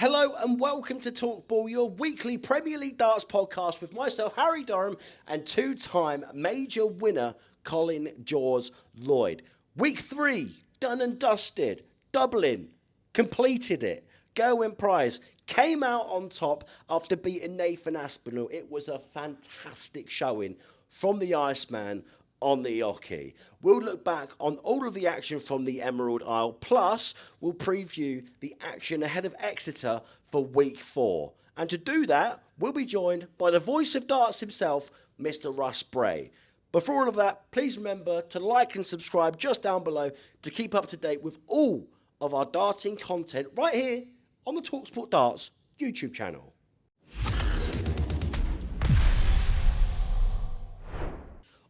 Hello and welcome to talkBULL, your weekly Premier League darts podcast with myself, Harry Durham, and two-time major winner, Colin Lloyd. Week 3, done and dusted. Dublin completed it. Gerwyn Price came out on top after beating Nathan Aspinall. It was a fantastic showing from the Iceman on the Oki. We'll look back on all of the action from the Emerald Isle, plus we'll preview the action ahead of Exeter for week 4. And to do that, we'll be joined by the voice of darts himself, Mr. Russ Bray. Before all of that, please remember to like and subscribe just down below to keep up to date with all of our darting content right here on the talkSPORT Darts YouTube channel.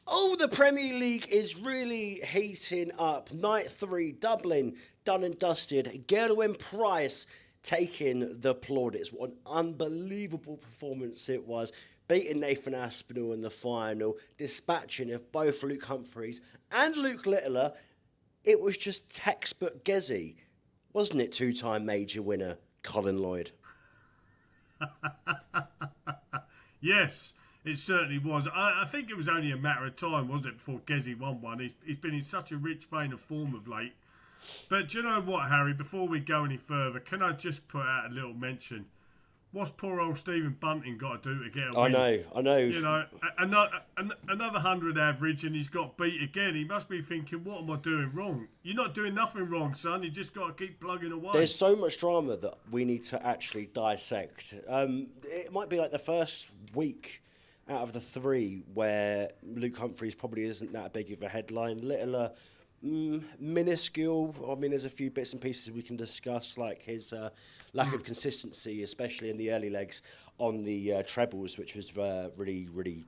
Oh, the Premier League is really heating up. Night 3, Dublin, done and dusted. Gerwyn Price taking the plaudits. What an unbelievable performance it was. Beating Nathan Aspinall in the final, dispatching of both Luke Humphreys and Luke Littler. It was just textbook Gezi, wasn't it, two-time major winner Colin Lloyd? Yes. It certainly was. I think it was only a matter of time, wasn't it, before Gezi won one. He's been in such a rich vein of form of late. But do you know what, Harry? Before we go any further, can I just put out a little mention? What's poor old Stephen Bunting got to do to get a win? I know. You know, another 100 average and he's got beat again. He must be thinking, what am I doing wrong? You're not doing nothing wrong, son. You just got to keep plugging away. There's so much drama that we need to actually dissect. It might be like the first week out of the 3 where Luke Humphreys probably isn't that big of a headline. Littler, minuscule. I mean, there's a few bits and pieces we can discuss, like his lack of consistency, especially in the early legs on the trebles, which was really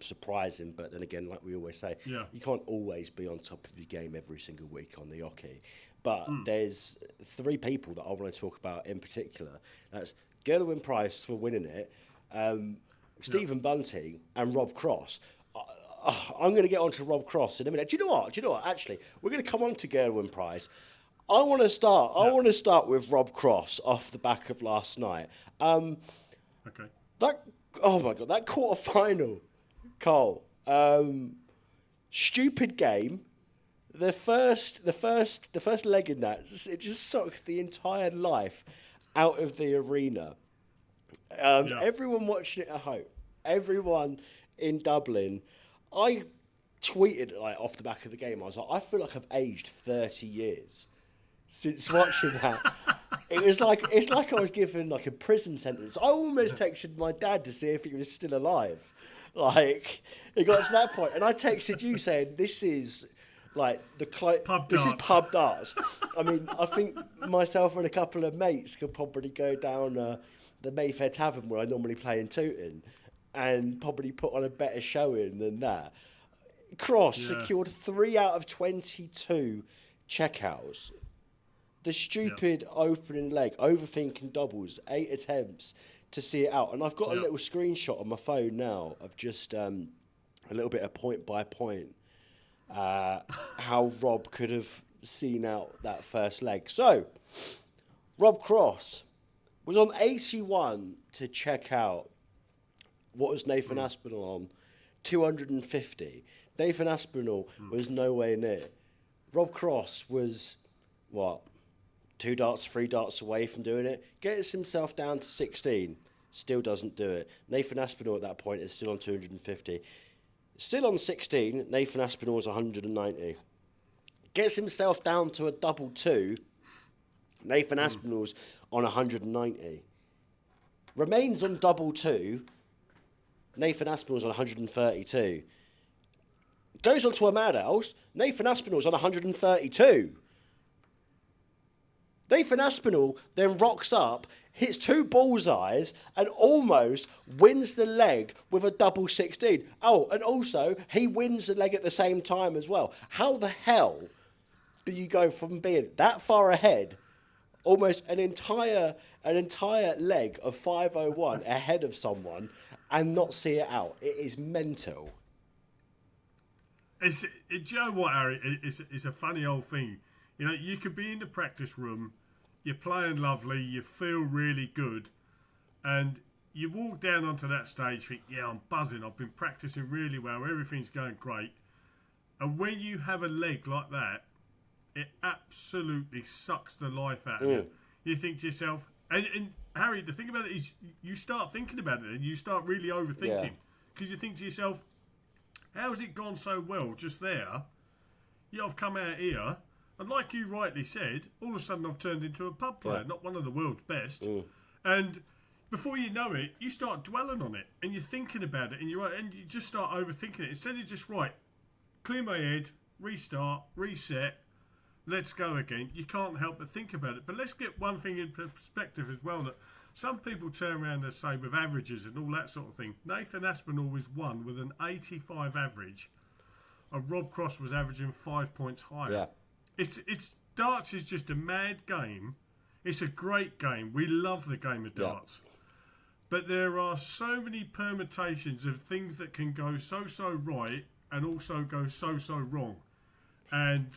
surprising. But then again, like we always say, you can't always be on top of your game every single week on the Oki. But there's 3 people that I want to talk about in particular. That's Gerwyn Price for winning it, Stephen Bunting and Rob Cross. I'm going to get on to Rob Cross in a minute. Do you know what? Actually, we're going to come on to Gerwyn Price. I want to start with Rob Cross off the back of last night. Okay. Oh my God, that quarter final, Cole. Stupid game. The first leg in that, it just sucked the entire life out of the arena. Everyone watching it at home, everyone in Dublin, I tweeted off the back of the game. I was like, I feel like I've aged 30 years since watching that. It's like I was given a prison sentence. I almost texted my dad to see if he was still alive. It got to that point, and I texted you saying, "This is this is pub darts." I mean, I think myself and a couple of mates could probably go down the Mayfair Tavern where I normally play in Tooting and probably put on a better showing than that. Cross secured 3 out of 22 checkouts. The stupid opening leg, overthinking doubles, 8 attempts to see it out. And I've got a little screenshot on my phone now of just a little bit of point by point how Rob could have seen out that first leg. So, Rob Cross was on 81 to check out. What was Nathan Aspinall on? 250. Nathan Aspinall was nowhere near. Rob Cross was, 2 darts, 3 darts away from doing it. Gets himself down to 16. Still doesn't do it. Nathan Aspinall at that point is still on 250. Still on 16. Nathan Aspinall is 190. Gets himself down to a double 2. Nathan Aspinall's on 190. Remains on double 2. Nathan Aspinall's on 132. Goes on to a mad house. Nathan Aspinall's on 132. Nathan Aspinall then rocks up, hits 2 bullseyes, and almost wins the leg with a double 16. Oh, and also, he wins the leg at the same time as well. How the hell do you go from being that far ahead, almost an entire leg of 501 ahead of someone, and not see it out? It is mental. Do you know what, Harry? It's a funny old thing. You know, you could be in the practice room you're playing lovely, you feel really good, and you walk down onto that stage, think, yeah, I'm buzzing, I've been practicing really well, everything's going great. And when you have a leg like that, it absolutely sucks the life out of you. You think to yourself, and Harry, the thing about it is you start thinking about it and you start really overthinking. Because you think to yourself, how's it gone so well just there? Yeah, I've come out here, and like you rightly said, all of a sudden I've turned into a pub player, not one of the world's best. And before you know it, you start dwelling on it, and you're thinking about it, and you just start overthinking it. Instead of just, right, clear my head, restart, reset, let's go again. You can't help but think about it. But let's get one thing in perspective as well, that some people turn around and say with averages and all that sort of thing. Nathan Aspinall was won with an 85 average, and Rob Cross was averaging 5 points higher. Yeah. It's darts is just a mad game. It's a great game. We love the game of darts. But there are so many permutations of things that can go so right and also go so wrong. And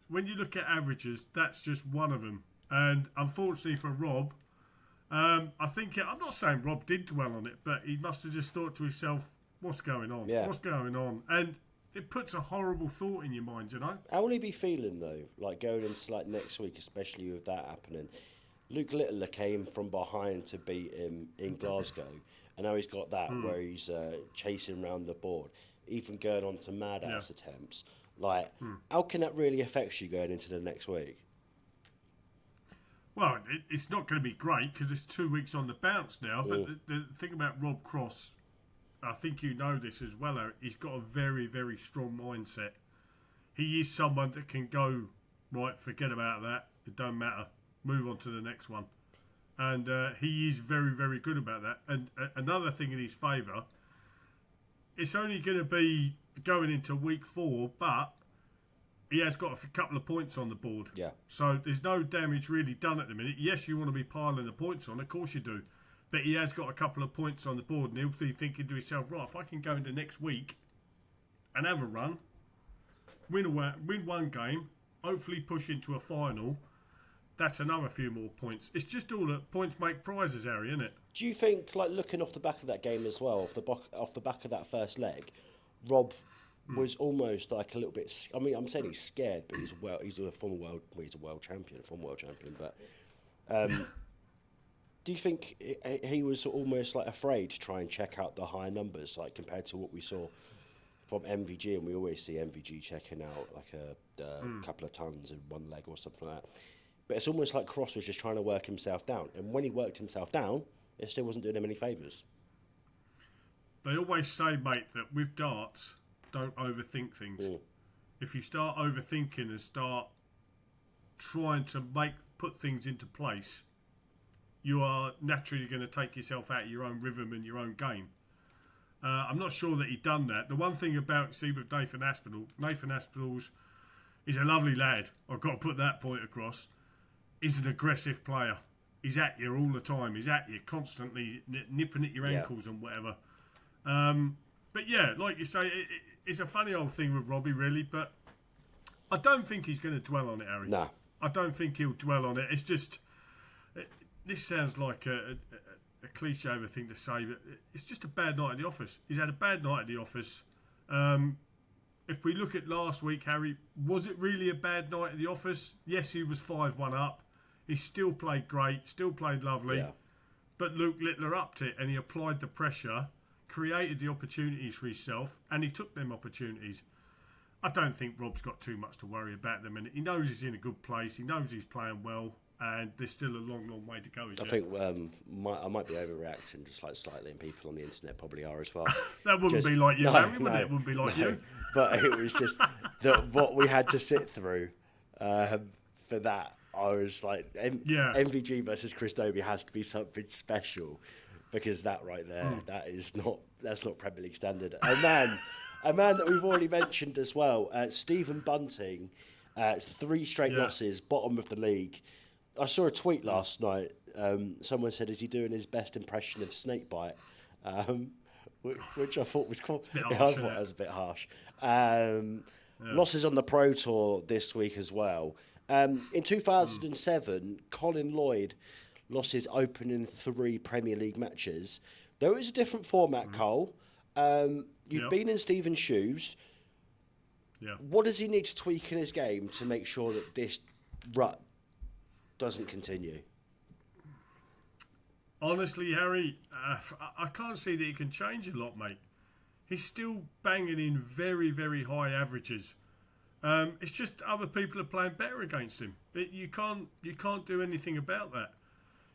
when you look at averages, that's just one of them. And unfortunately for Rob, I'm not saying Rob did dwell on it, but he must have just thought to himself, what's going on? Yeah. What's going on? And it puts a horrible thought in your mind, you know? How will he be feeling, though, like going into like next week, especially with that happening? Luke Littler came from behind to beat him in Glasgow, and now he's got that where he's chasing around the board, even going on to mad-ass attempts. Like, how can that really affect you going into the next week? Well, it's not going to be great because it's 2 weeks on the bounce now, but the thing about Rob Cross, I think you know this as well, Eric, he's got a very, very strong mindset. He is someone that can go, right, forget about that, it don't matter, move on to the next one. And he is very, very good about that. And another thing in his favour, it's only going to be going into week 4, but he has got a couple of points on the board. Yeah. So there's no damage really done at the minute. Yes, you want to be piling the points on, of course you do. But he has got a couple of points on the board, and he'll be thinking to himself, right, if I can go into next week and have a run, win one game, hopefully push into a final, that's another few more points. It's just all that points make prizes, Harry, isn't it? Do you think, like looking off the back of that game as well, off the back of that first leg, Rob was almost like a little bit. I mean, I'm saying he's scared, but he's a former world champion. But do you think he was almost like afraid to try and check out the higher numbers, like compared to what we saw from MVG? And we always see MVG checking out like a couple of tons in one leg or something like that. But it's almost like Cross was just trying to work himself down. And when he worked himself down, it still wasn't doing him any favours. They always say, mate, that with darts, don't overthink things. If you start overthinking and start trying to put things into place, you are naturally going to take yourself out of your own rhythm and your own game. I'm not sure that he'd done that. The one thing about, see, with Nathan Aspinall's, he's a lovely lad. I've got to put that point across. He's an aggressive player. He's at you all the time. He's at you constantly, nipping at your ankles and whatever. But yeah, like you say, it's a funny old thing with Robbie, really. But I don't think he's going to dwell on it, Harry. No. I don't think he'll dwell on it. It's just, this sounds like a cliche of a thing to say, but it's just a bad night at the office. He's had a bad night at the office. If we look at last week, Harry, was it really a bad night at the office? Yes, he was 5-1 up. He still played great, still played lovely. Yeah. But Luke Littler upped it and he applied the pressure, created the opportunities for himself, and he took them opportunities. I don't think Rob's got too much to worry about at the minute. He knows he's in a good place. He knows he's playing well. And there's still a long, long way to go. I think I might be overreacting just like slightly, and people on the internet probably are as well. That wouldn't be like you, Harry, would it? It wouldn't be like you. But it was just what we had to sit through for that. I was like, MVG versus Chris Dobie has to be something special, because that right there, that's not Premier League standard. A man that we've already mentioned as well, Stephen Bunting, 3 straight losses, bottom of the league. I saw a tweet last night. Someone said, "Is he doing his best impression of Snakebite?" Which I thought was cool. I thought that was a bit harsh. Losses on the Pro Tour this week as well. In 2007, Colin Lloyd lost his opening 3 Premier League matches. Though it's a different format, Cole. You've been in Stephen's shoes. Yeah. What does he need to tweak in his game to make sure that this rut doesn't continue? Honestly, Harry, I can't see that he can change a lot, mate. He's still banging in very, very high averages. It's just other people are playing better against him. You can't do anything about that.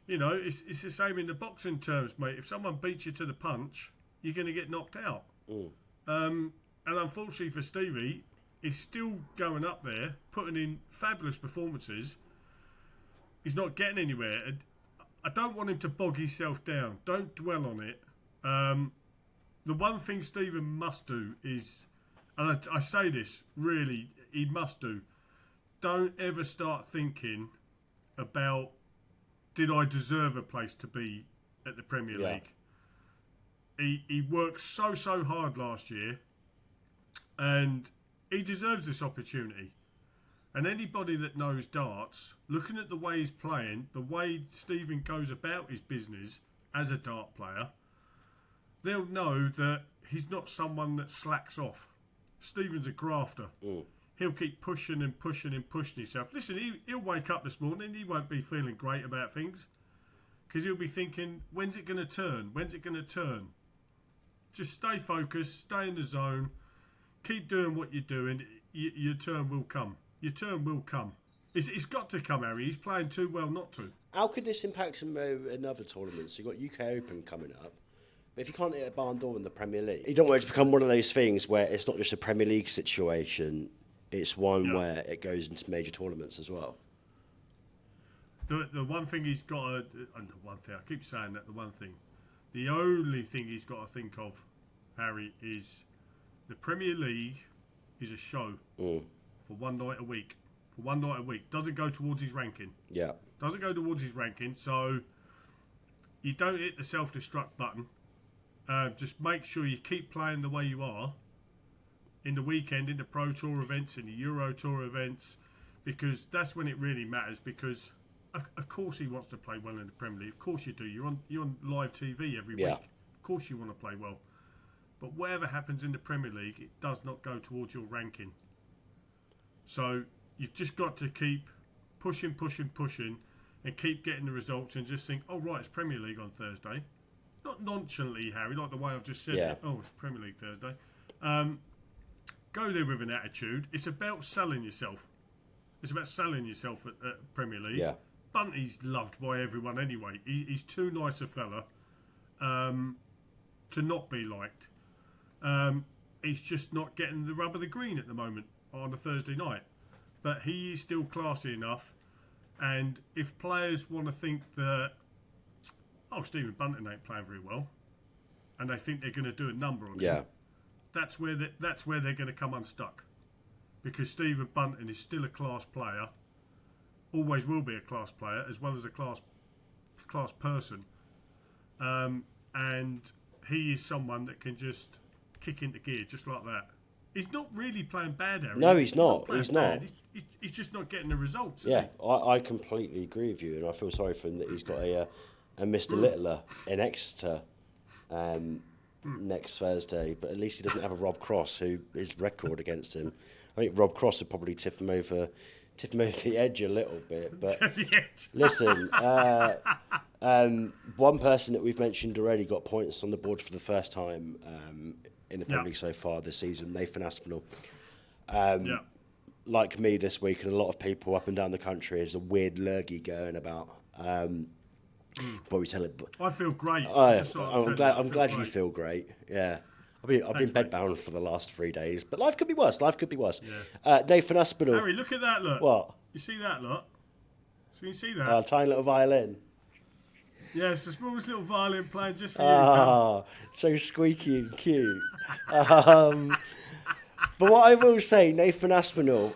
You know, it's the same in the boxing terms, mate. If someone beats you to the punch, you're going to get knocked out. And unfortunately for Stevie, he's still going up there, putting in fabulous performances. He's not getting anywhere. I don't want him to bog himself down. Don't dwell on it. The one thing Stephen must do is, and I say this, really, he must do, don't ever start thinking about, did I deserve a place to be at the Premier League? He worked so hard last year, and he deserves this opportunity. And anybody that knows darts, looking at the way he's playing, the way Stephen goes about his business as a dart player, they'll know that he's not someone that slacks off. Stephen's a grafter. He'll keep pushing and pushing and pushing himself. Listen, he'll wake up this morning, he won't be feeling great about things, because he'll be thinking, when's it going to turn? When's it going to turn? Just stay focused, stay in the zone, keep doing what you're doing. Your turn will come. Your turn will come. It's got to come, Harry. He's playing too well not to. How could this impact him in other tournaments? You've got UK Open coming up. But if you can't hit a barn door in the Premier League, you don't want it to become one of those things where it's not just a Premier League situation, it's one where it goes into major tournaments as well. The one thing he's got to... And the one thing, I keep saying that, the one thing. The only thing he's got to think of, Harry, is the Premier League is a show for one night a week. For one night a week. Doesn't go towards his ranking. Yeah. Doesn't go towards his ranking, so you don't hit the self-destruct button. Just make sure you keep playing the way you are in the weekend, in the Pro Tour events, in the Euro Tour events, because that's when it really matters. Because of course he wants to play well in the Premier League. Of course you do. You're on live TV every week. Of course you want to play well. But whatever happens in the Premier League, it does not go towards your ranking. So you've just got to keep pushing, and keep getting the results, and just think, oh right, it's Premier League on Thursday. Not nonchalantly, Harry, like the way I've just said it. Oh, it's Premier League Thursday. Go there with an attitude. It's about selling yourself. It's about selling yourself at Premier League. Yeah. Bunty's loved by everyone anyway. He's too nice a fella to not be liked. He's just not getting the rub of the green at the moment on a Thursday night. But he is still classy enough. And if players want to think that, oh, Stephen Bunting ain't playing very well, and they think they're going to do a number on him, that's where they're going to come unstuck. Because Stephen Bunting is still a class player, always will be a class player, as well as a class person. And he is someone that can just kick into gear just like that. He's not really playing bad, Harry. No, he's not. He's not. He's just not getting the results. Yeah, I completely agree with you, and I feel sorry for him that he's got a Mr. Littler in Exeter next Thursday. But at least he doesn't have a Rob Cross, who is record against him. I think Rob Cross would probably tip him over the edge a little bit. But listen, one person that we've mentioned already got points on the board for the first time in the Premier League so far this season, Nathan Aspinall. Like me this week, and a lot of people up and down the country, is a weird lurgy going about. Probably tell it. I feel great. I'm glad you feel great. Yeah. I've been bedbound for the last 3 days, but life could be worse. Yeah. Nathan Aspinall. Harry, look at that, look. What? You see that, look? So you see that? A tiny little violin. Yes, the smallest little violin playing just for you. So squeaky and cute. But what I will say, Nathan Aspinall,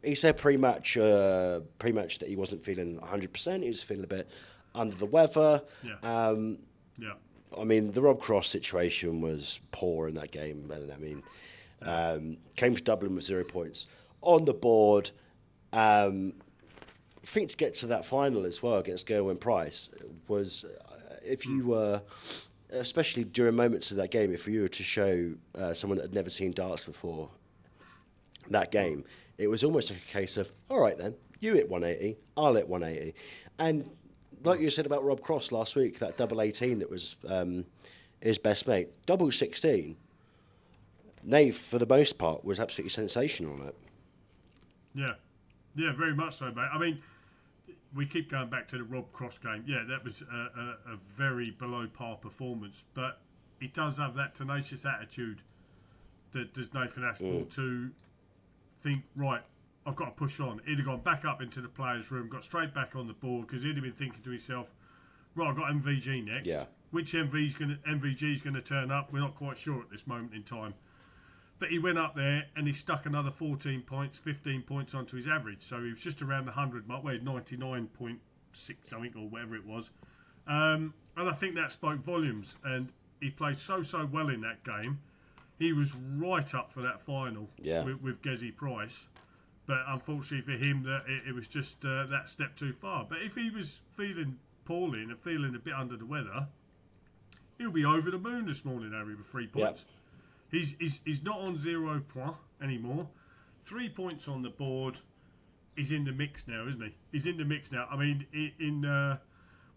he said pre-match that he wasn't feeling 100%. He was feeling a bit under the weather. I mean, the Rob Cross situation was poor in that game. And I mean, came to Dublin with 0 points on the board. I think to get to that final as well against Gerwyn Price was, if you were, especially during moments of that game, if you were to show someone that had never seen darts before that game, it was almost like a case of, all right then, you hit 180, I'll hit 180. And like you said about Rob Cross last week, that double 18 that was his best mate, double 16, Nave, for the most part, was absolutely sensational on it. Yeah, very much so, mate. I mean, we keep going back to the Rob Cross game. Yeah, that was a very below par performance, but he does have that tenacious attitude that does Nathan Aspinall to think, right, I've got to push on. He'd have gone back up into the players' room, got straight back on the board, because he'd have been thinking to himself, right, I've got MVG next. Yeah. Which MVG is going to turn up? We're not quite sure at this moment in time. But he went up there and he stuck another 14 points, 15 points onto his average. So he was just around the 100 mark, where 99.6 something or whatever it was. And I think that spoke volumes. And he played so well in that game. He was right up for that final with Gerwyn Price. But unfortunately for him, it was just that step too far. But if he was feeling poorly and feeling a bit under the weather, he'll be over the moon this morning, Harry, with 3 points. Yep. He's not on 0 points anymore. 3 points on the board. He's in the mix now, isn't he? He's in the mix now. I mean,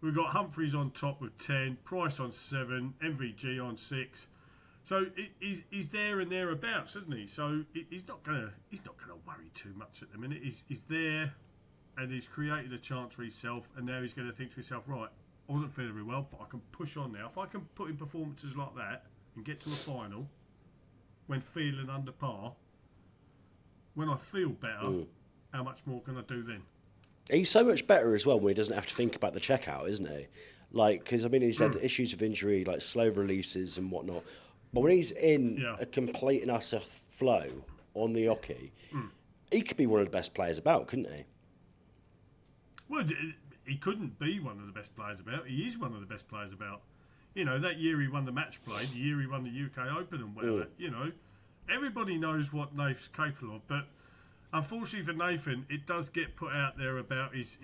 we've got Humphreys on top with 10, Price on 7, MVG on 6. So he's there and thereabouts, isn't he? So he's not gonna worry too much at the minute. He's there, and he's created a chance for himself, and now he's going to think to himself, right, I wasn't feeling very well, but I can push on now. If I can put in performances like that and get to a final when feeling under par, when I feel better, how much more can I do then? He's so much better as well when he doesn't have to think about the checkout, isn't he? Like, because I mean, he's had issues of injury, like slow releases and whatnot. But when he's in a complete and utter flow on the hockey, he could be one of the best players about, couldn't he? Well, he couldn't be one of the best players about. He is one of the best players about. You know, that year he won the match play, the year he won the UK Open and whatever, you know, everybody knows what Nath's capable of. But unfortunately for Nathan, it does get put out there about his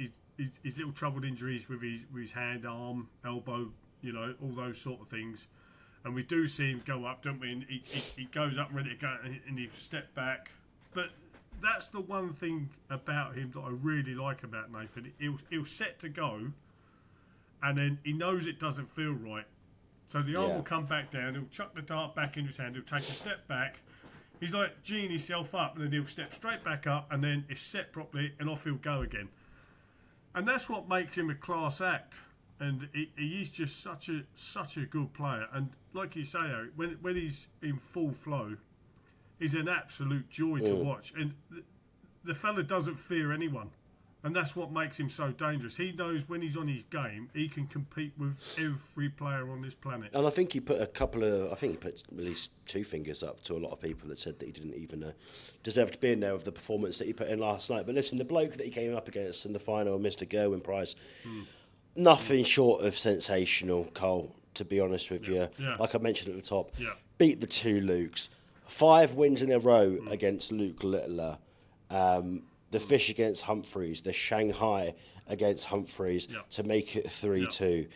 little troubled injuries with his hand, arm, elbow, you know, all those sort of things. And we do see him go up, don't we? And he goes up ready to go and he step back. But that's the one thing about him that I really like about Nathan. He'll set to go, and then he knows it doesn't feel right. So the arm will come back down, he'll chuck the dart back in his hand, he'll take a step back. He's like geeing himself up, and then he'll step straight back up, and then it's set properly, and off he'll go again. And that's what makes him a class act. And he is just such a good player. And like you say, Eric, when he's in full flow, he's an absolute joy to watch. And the fella doesn't fear anyone. And that's what makes him so dangerous. He knows when he's on his game, he can compete with every player on this planet. And I think he put at least 2 fingers up to a lot of people that said that he didn't even deserve to be in there with the performance that he put in last night. But listen, the bloke that he came up against in the final, Mr. Gerwyn Price, nothing short of sensational, Cole, to be honest with you. Yeah. Like I mentioned at the top, beat the 2 Lukes. 5 wins in a row against Luke Littler. The Fish against Humphreys, the Shanghai against Humphreys to make it 3-2.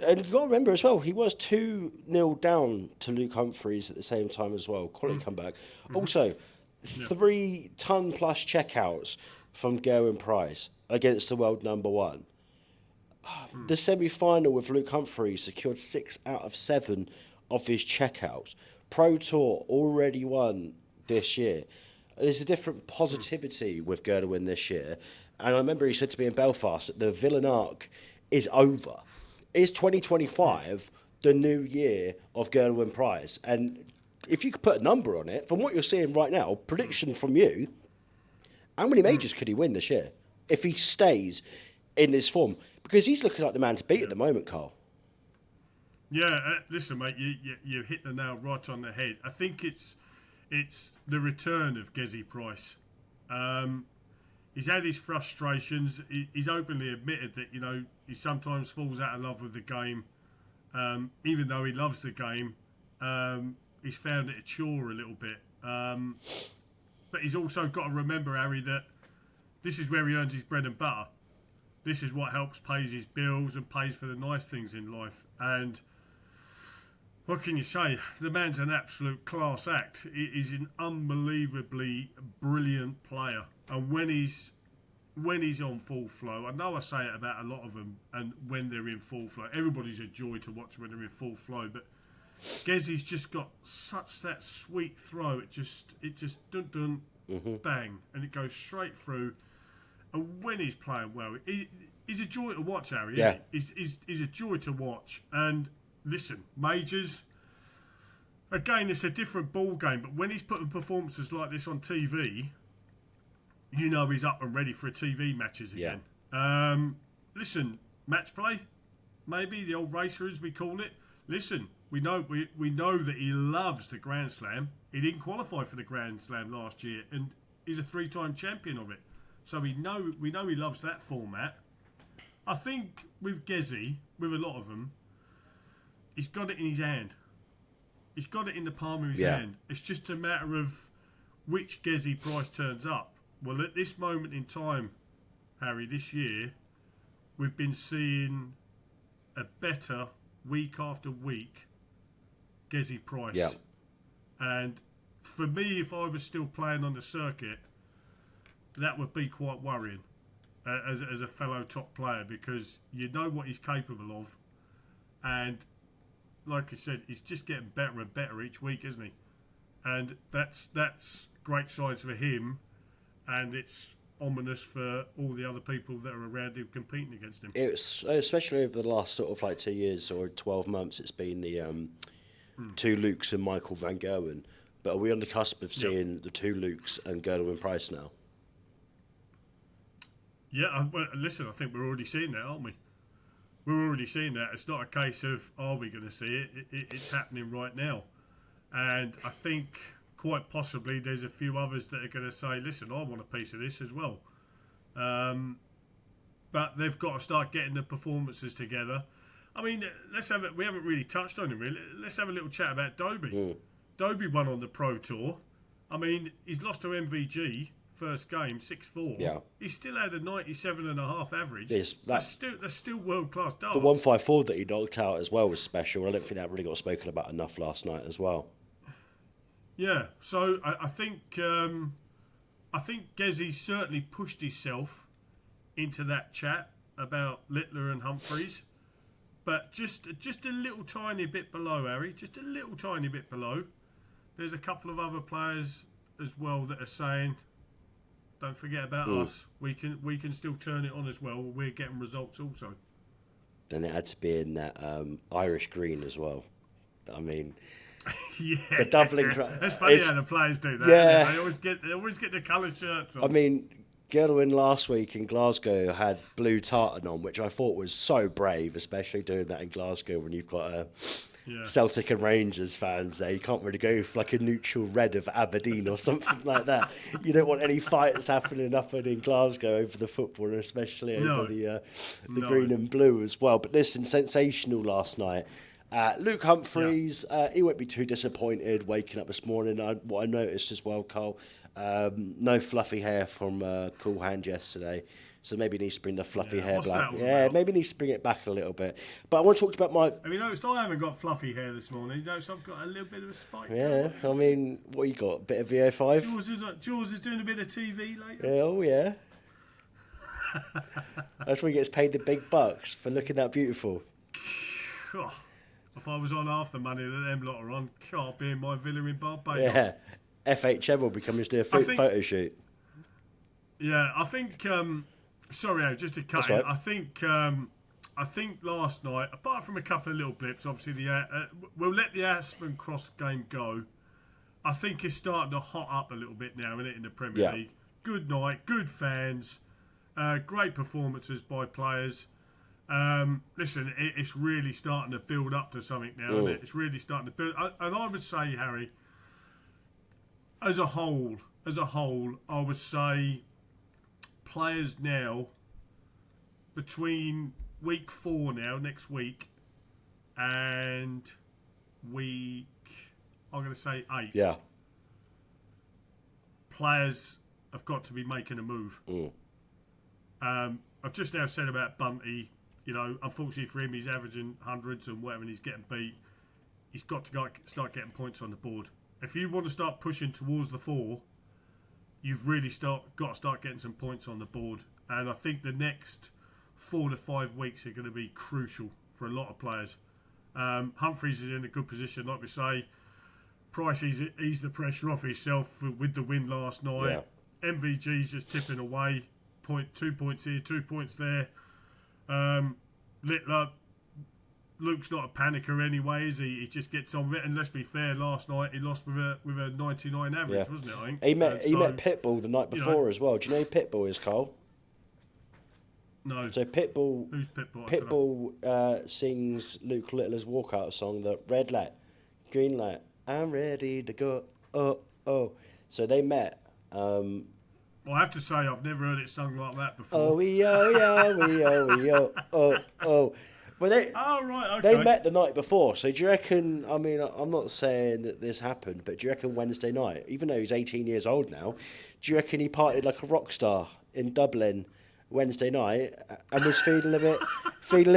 And you've got to remember as well, he was 2-0 down to Luke Humphreys at the same time as well. Quality comeback. Also, 3 ton plus checkouts from Gerwyn Price against the world number 1. The semi-final with Luke Humphreys secured 6 out of 7 of his checkouts. Pro Tour already won this year. There's a different positivity with Gerwyn this year. And I remember he said to me in Belfast that the villain arc is over. Is 2025 the new year of Gerwyn Price? And if you could put a number on it, from what you're seeing right now, prediction from you, how many majors could he win this year if he stays in this form? Because he's looking like the man to beat at the moment, Carl. Yeah, listen, mate, you hit the nail right on the head. I think it's the return of Gerwyn Price. He's had his frustrations. He's openly admitted that, you know, he sometimes falls out of love with the game. Even though he loves the game, he's found it a chore a little bit. But he's also got to remember, Harry, that This is where he earns his bread and butter. This is what helps pays his bills and pays for the nice things in life. And what can you say? The man's an absolute class act. He's an unbelievably brilliant player. And when he's on full flow, I know I say it about a lot of them, and when they're in full flow, everybody's a joy to watch when they're in full flow. But Gezzy's just got such that sweet throw. It just dun dun bang, and it goes straight through. And when he's playing well, he's a joy to watch, Harry. Yeah, he's a joy to watch. And listen, majors. Again, it's a different ball game. But when he's putting performances like this on TV, you know he's up and ready for TV matches again. Yeah. Listen, match play, maybe the old racer as we call it. Listen, we know that he loves the Grand Slam. He didn't qualify for the Grand Slam last year, and he's a 3-time champion of it. So we know he loves that format. I think with Gezzy, with a lot of them, he's got it in his hand. He's got it in the palm of his hand. It's just a matter of which Gezzy Price turns up. Well, at this moment in time, Harry, this year, we've been seeing a better week after week Gezzy Price. Yeah. And for me, if I was still playing on the circuit, that would be quite worrying as a fellow top player, because you know what he's capable of. And like I said, he's just getting better and better each week, isn't he? And that's great signs for him. And it's ominous for all the other people that are around him competing against him. It's especially over the last sort of like 2 years or 12 months. It's been the two Lukes and Michael van Gerwen. But are we on the cusp of seeing the two Lukes and Gerwyn Price now? Yeah, well, listen, I think we're already seeing that, aren't we? We're already seeing that. It's not a case of are we going to see it? It's happening right now, and I think quite possibly there's a few others that are going to say, listen, I want a piece of this as well. But they've got to start getting the performances together. I mean, we haven't really touched on him, really. Let's have a little chat about Dobie. Dobie won on the Pro Tour. I mean, he's lost to MVG first game, 6-4. Yeah. He still had a 97.5 average. That's still world-class darts. The 154 that he knocked out as well was special. I don't think that really got spoken about enough last night as well. Yeah, so I think Gezzy certainly pushed himself into that chat about Littler and Humphreys, but just a little tiny bit below, Harry, just a little tiny bit below. There's a couple of other players as well that are saying, don't forget about us. We can still turn it on as well. We're getting results also. Then it had to be in that Irish green as well. I mean, yeah, the doubling. It's funny how the players do that. Yeah, they always get the coloured shirts on. I mean, Gerwyn last week in Glasgow had blue tartan on, which I thought was so brave, especially doing that in Glasgow when you've got Celtic and Rangers fans there. You can't really go for like a neutral red of Aberdeen or something like that. You don't want any fights happening up in Glasgow over the football, and especially over the green and blue as well. But listen, sensational last night. Luke Humphreys, he won't be too disappointed waking up this morning. What I noticed as well, Cole, no fluffy hair from Cool Hand yesterday. So maybe he needs to bring the fluffy hair back. Yeah, maybe he needs to bring it back a little bit. But I want to talk about my... Have you noticed I haven't got fluffy hair this morning? You notice I've got a little bit of a spike. Yeah, I mean, what you got? A bit of VO5? Jules is doing a bit of TV later. Yeah, oh, yeah. That's where he gets paid the big bucks for looking that beautiful. If I was on half the money that them lot are on, I'd be in my villa in Barbados. Yeah, FHM will be coming to do a photo shoot. Yeah, I think... sorry, just to cut in. Right. I think last night, apart from a couple of little blips, obviously we'll let the Aspen Cross game go. I think it's starting to hot up a little bit now, isn't it, in the Premier League? Good night, good fans, great performances by players. Listen, it's really starting to build up to something now, isn't it? It's really starting to build. And I would say, Harry, as a whole, I would say players now between week 4 now, next week, and week, I'm going to say 8. Yeah. Players have got to be making a move. I've just now said about Bunty. Unfortunately for him, he's averaging hundreds and whatever, and he's getting beat. He's got to start getting points on the board. If you want to start pushing towards the 4, you've really got to start getting some points on the board. And I think the next 4 to 5 weeks are going to be crucial for a lot of players. Humphreys is in a good position, like we say. Price eased the pressure off himself with the win last night. Yeah. MVG's just tipping away. 2 points here, 2 points there. Littler, Luke's not a panicker anyway, is he? He just gets on with it. And let's be fair, last night he lost with a 99 average, wasn't it? I think he met Pitbull the night before as well. Do you know who Pitbull is, Cole? No. So Pitbull. Who's Pitbull? Pitbull sings Luke Littler's walkout song, the red light, green light, I'm ready to go. Oh oh. So they met. Well, I have to say I've never heard it sung like that before. Oh we oh. Well, they met the night before. So do you reckon? I mean, I'm not saying that this happened, but do you reckon Wednesday night, even though he's 18 years old now, do you reckon he partied like a rock star in Dublin Wednesday night and was feeling a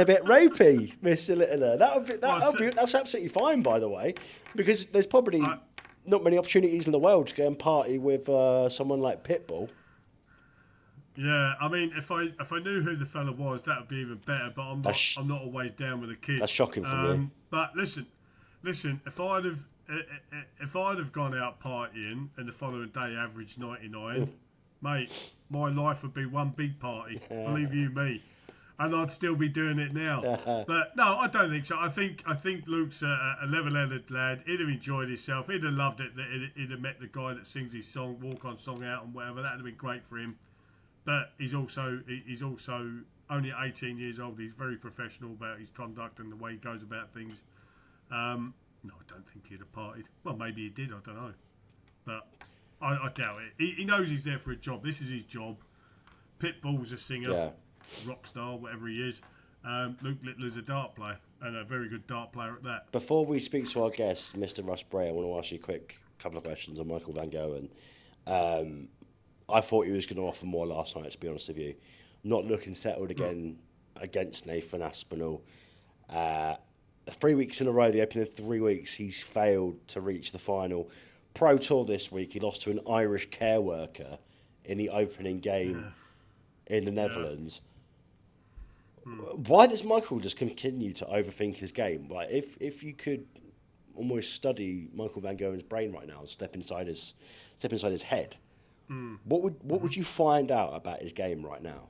bit ropey, Mr. Littler? That's absolutely fine, by the way, because there's probably not many opportunities in the world to go and party with someone like Pitbull. Yeah, I mean, if I knew who the fella was, that would be even better. But I'm not always down with the kid. That's shocking for me. But listen, if I'd have gone out partying and the following day averaged 99, mate, my life would be one big party. Believe you me, and I'd still be doing it now. But no, I don't think so. I think Luke's a level-headed lad. He'd have enjoyed himself. He'd have loved it. That he'd have met the guy that sings his song, walk-on song out, and whatever. That'd have been great for him. But he's also only 18 years old. He's very professional about his conduct and the way he goes about things. No, I don't think he'd have partied. Well, maybe he did. I don't know. But I doubt it. He knows he's there for a job. This is his job. Pitbull's a singer, rock star, whatever he is. Luke Littler's a dart player, and a very good dart player at that. Before we speak to our guest, Mr. Russ Bray, I want to ask you a quick couple of questions on Michael van Gerwen. I thought he was going to offer more last night, to be honest with you. Not looking settled again against Nathan Aspinall. 3 weeks in a row, the opening 3 weeks, he's failed to reach the final. Pro Tour this week, he lost to an Irish care worker in the opening game in the Netherlands. Why does Michael just continue to overthink his game? Like, if you could almost study Michael van Gerwen's brain right now, step inside his head, what would you find out about his game right now?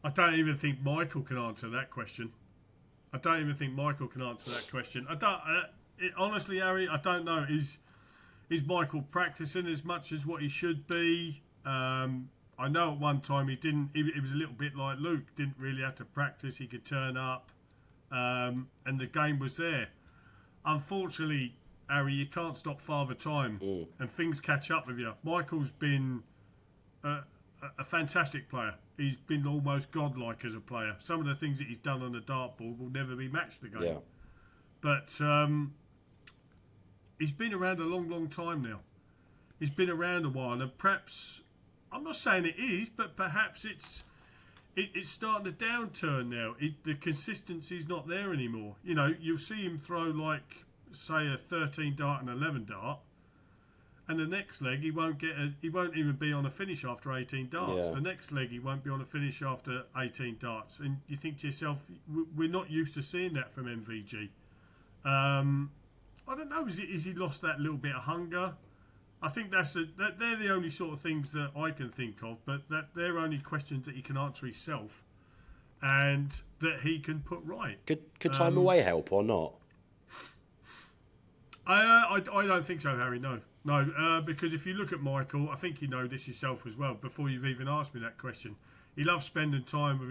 I don't even think Michael can answer that question. Honestly, Harry, I don't know. Is Michael practicing as much as what he should be? I know at one time he didn't. It was a little bit like Luke. Didn't really have to practice. He could turn up, and the game was there. Unfortunately, Harry, you can't stop Father Time, and things catch up with you. Michael's been a fantastic player. He's been almost godlike as a player. Some of the things that he's done on the dartboard will never be matched again. Yeah. But he's been around a long, long time now. He's been around a while, and perhaps, I'm not saying it is, but perhaps it's starting to downturn now. The consistency's not there anymore. You know, you'll see him throw like, say, a 13 dart and 11 dart, and the next leg he won't even be on a finish after 18 darts. Yeah. The next leg he won't be on a finish after 18 darts, and you think to yourself, we're not used to seeing that from MVG. I don't know. Is he lost that little bit of hunger? I think they're the only sort of things that I can think of, but they're only questions that he can answer himself, and that he can put right. Could time away help or not? I don't think so, Harry. No, because if you look at Michael, I think you know this yourself as well. Before you've even asked me that question, he loves spending time with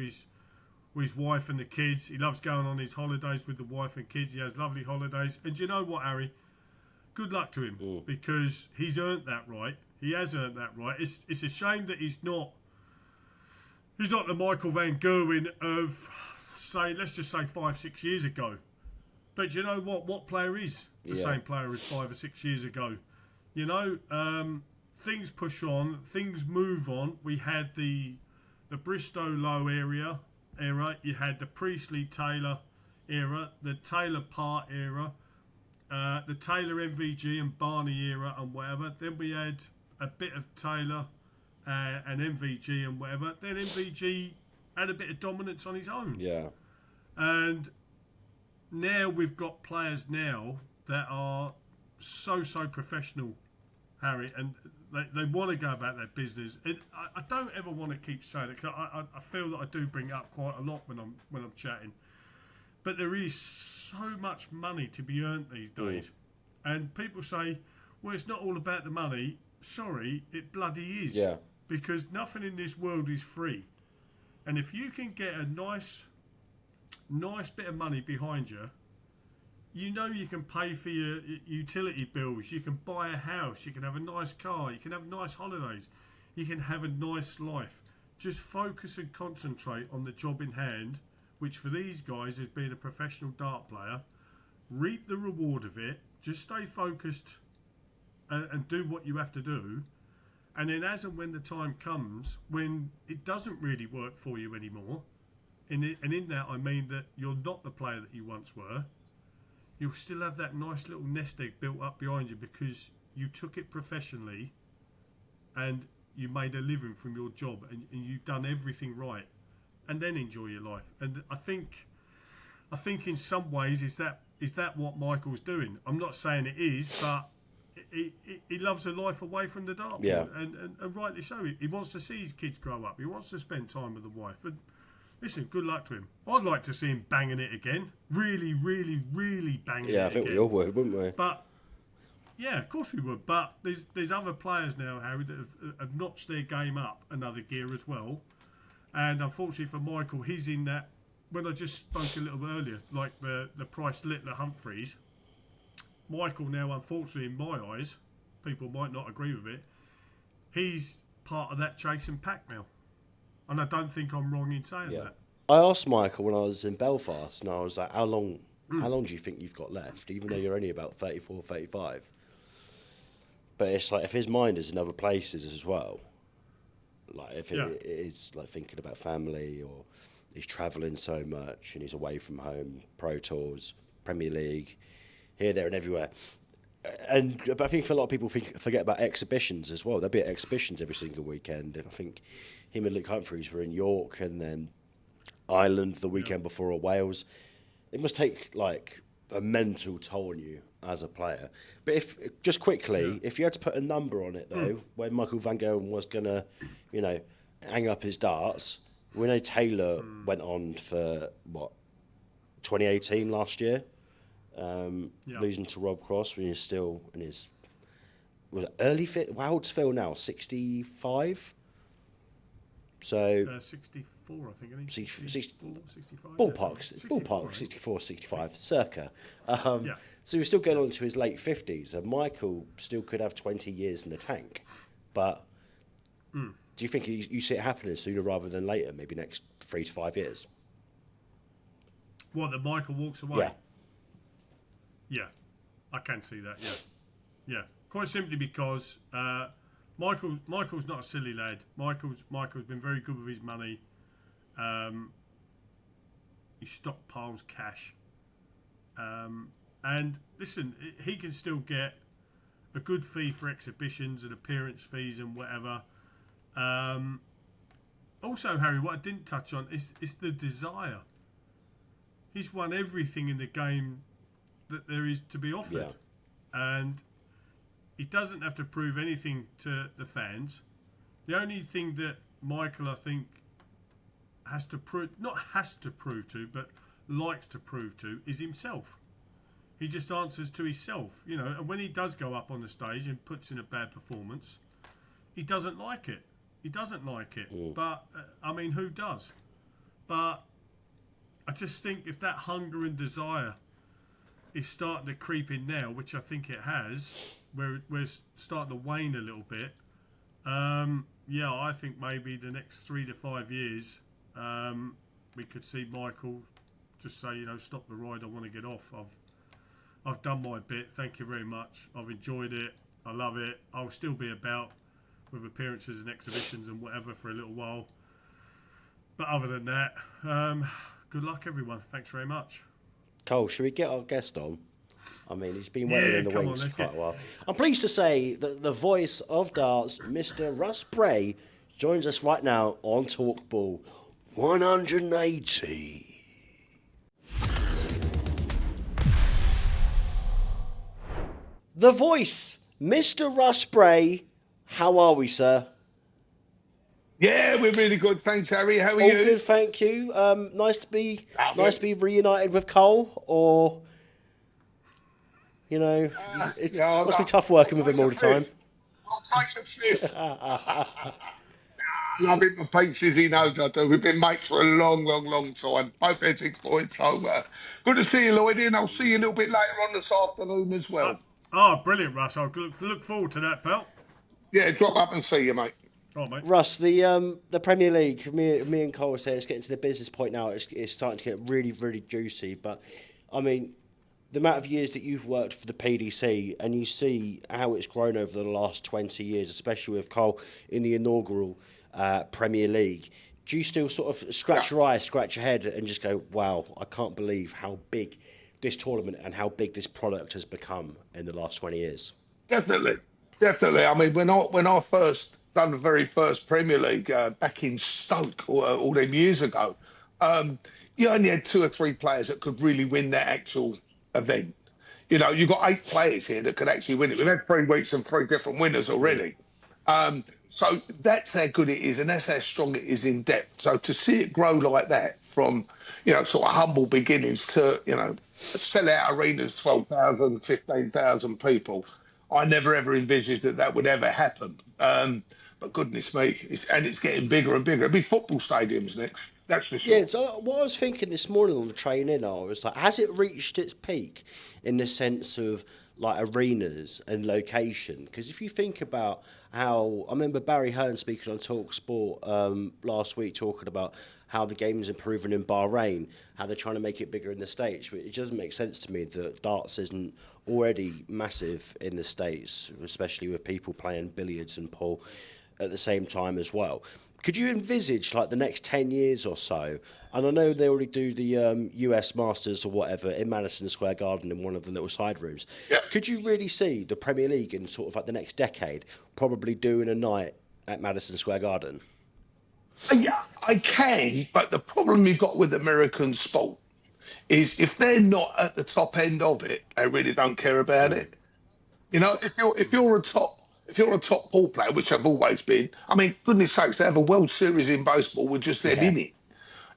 his wife and the kids. He loves going on his holidays with the wife and kids. He has lovely holidays. And do you know what, Harry? Good luck to him, because he's earned that right. He has earned that right. It's a shame that he's not the Michael van Gerwen of, say, let's just say 5-6 years ago. But you know what player is the same player as 5 or 6 years ago? You know, things push on, things move on. We had the Bristow Low era. You had the Priestley Taylor era, the Taylor Part era, the Taylor MVG and Barney era and whatever. Then we had a bit of Taylor and MVG and whatever. Then MVG had a bit of dominance on his own. Yeah. And now we've got players now that are so professional, Harry, and they want to go about their business. And I don't ever want to keep saying it, because I feel that I do bring it up quite a lot when I'm chatting. But there is so much money to be earned these days. And people say, well, it's not all about the money. Sorry, it bloody is. Yeah. Because nothing in this world is free. And if you can get a nice bit of money behind you, you know you can pay for your utility bills, you can buy a house, you can have a nice car, you can have nice holidays, you can have a nice life. Just focus and concentrate on the job in hand, which for these guys is being a professional dart player. Reap the reward of it, just stay focused and do what you have to do. And then as and when the time comes, when it doesn't really work for you anymore, and in that I mean that you're not the player that you once were, you'll still have that nice little nest egg built up behind you because you took it professionally and you made a living from your job and you've done everything right, and then enjoy your life. And I think in some ways is that what Michael's doing. I'm not saying it is, but he loves a life away from the dartboard, yeah. and rightly so. He wants to see his kids grow up. He wants to spend time with the wife. And listen, good luck to him. I'd like to see him banging it again. Really, really, really banging it again. Yeah, I think we all would, wouldn't we? But, yeah, of course we would. But there's other players now, Harry, that have notched their game up another gear as well. And unfortunately for Michael, he's in that, when I just spoke a little bit earlier, like the Price Littler Humphreys, Michael now, unfortunately, in my eyes, people might not agree with it, he's part of that chasing pack now. And I don't think I'm wrong in saying that. I asked Michael when I was in Belfast, and I was like, how long do you think you've got left, even though you're only about 34, 35? But it's like, if his mind is in other places as well, like if it is like thinking about family, or he's travelling so much and he's away from home, Pro Tours, Premier League, here, there and everywhere. But I think for a lot of people forget about exhibitions as well. There'll be exhibitions every single weekend. And I think him and Luke Humphreys were in York and then Ireland the weekend before, or Wales. It must take like a mental toll on you as a player. But if you had to put a number on it though, when Michael van Gerwen was gonna, hang up his darts, we know Taylor went on for 2018 last year. Losing to Rob Cross when he's still in his early fit. How old's Phil now? 65. So 64, I think. I think 64, 65. Ballpark, 64, 65, circa. So he was still going on to his late 50s, and Michael still could have 20 years in the tank. But do you think you see it happening sooner rather than later? Maybe next 3 to 5 years. What, that Michael walks away? Yeah. Yeah, I can see that. Yeah. Quite simply because Michael's not a silly lad. Michael's been very good with his money. He stockpiles cash, and listen, he can still get a good fee for exhibitions and appearance fees and whatever. Also, Harry, what I didn't touch on is the desire. He's won everything in the game that there is to be offered, and he doesn't have to prove anything to the fans. The only thing that Michael, I think, has to prove, but likes to prove to, is himself. He just answers to himself, and when he does go up on the stage and puts in a bad performance, he doesn't like it. But I mean, who does? But I just think if that hunger and desire is starting to creep in now, which I think it has, where we're starting to wane a little bit. I think maybe the next 3 to 5 years, we could see Michael just say, stop the ride. I want to get off. I've done my bit. Thank you very much. I've enjoyed it. I love it. I'll still be about, with appearances and exhibitions and whatever for a little while. But other than that, good luck, everyone. Thanks very much. Cole, should we get our guest on? I mean, he's been waiting in the wings for quite a while. I'm pleased to say that the voice of darts, Mr. Russ Bray, joins us right now on talkBULL 180. The voice, Mr. Russ Bray. How are we, sir? Yeah, we're really good. Thanks, Harry. How are you? All good, thank you. Nice to be reunited with Cole, or you know, it must be tough working with him all the time. I'll take the fifth. Love him for pieces, he knows I do. We've been mates for a long, long, long time. Both had 6 points. So good to see you, Lloyd, and I'll see you a little bit later on this afternoon as well. Brilliant, Russ. I'll look forward to that, pal. Yeah, drop up and see you, mate. Oh, mate. Russ, the Premier League, me and Cole say it's getting to the business point now. It's starting to get really, really juicy. But, I mean, the amount of years that you've worked for the PDC and you see how it's grown over the last 20 years, especially with Cole in the inaugural Premier League, do you still sort of scratch your eyes, scratch your head and just go, wow, I can't believe how big this tournament and how big this product has become in the last 20 years? Definitely. I mean, when I first done the very first Premier League back in Stoke all them years ago, you only had 2 or 3 players that could really win that actual event. You know, you've got 8 players here that could actually win it. We've had 3 weeks and 3 different winners already. So that's how good it is, and that's how strong it is in depth. So to see it grow like that from, you know, sort of humble beginnings to, you know, sell out arenas, 12,000, 15,000 people, I never ever envisaged that would ever happen. But goodness me, it's getting bigger and bigger. It'll be football stadiums next, that's for sure. Yeah, so what I was thinking this morning on the train in, I was like, has it reached its peak in the sense of like arenas and location? Because if you think about how, I remember Barry Hearn speaking on talkSPORT last week, talking about how the game's improving in Bahrain, how they're trying to make it bigger in the States. But it doesn't make sense to me that darts isn't already massive in the States, especially with people playing billiards and pool at the same time as well. Could you envisage like the next 10 years or so? And I know they already do the US Masters or whatever in Madison Square Garden in one of the little side rooms. Yeah. Could you really see the Premier League in sort of like the next decade probably doing a night at Madison Square Garden? Yeah, I can, but the problem you've got with American sport is if they're not at the top end of it, they really don't care about it. You know, if you're a top ball player, which I've always been, I mean, goodness sakes, they have a World Series in baseball with just them in it.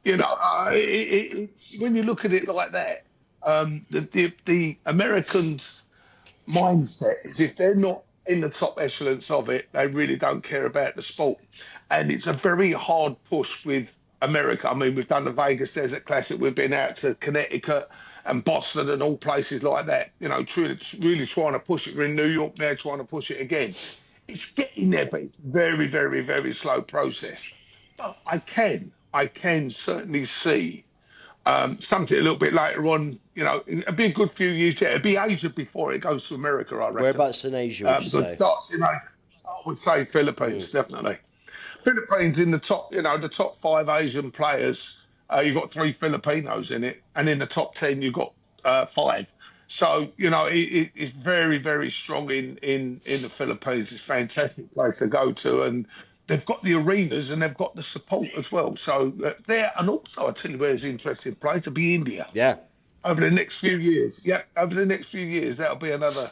You know, it's when you look at it like that, the Americans' mindset is if they're not in the top echelons of it, they really don't care about the sport. And it's a very hard push with America. I mean, we've done the Vegas Desert Classic, we've been out to Connecticut and Boston and all places like that, you know, really trying to push it. We're in New York now trying to push it again. It's getting there, but it's very, very, very slow process. But I can certainly see something a little bit later on, you know, it'll be a good few years yet. It'll be Asia before it goes to America, I reckon. Whereabouts in Asia would you say? I would say Philippines, definitely. Philippines in the top, you know, the top 5 Asian players, you've got 3 Filipinos in it, and in the top 10 you've got 5. So, you know, it's very, very strong in the Philippines. It's a fantastic place to go to, and they've got the arenas and they've got the support as well. So there, and also I tell you where it's an interesting place to be India. Yeah. Over the next few years, that'll be another.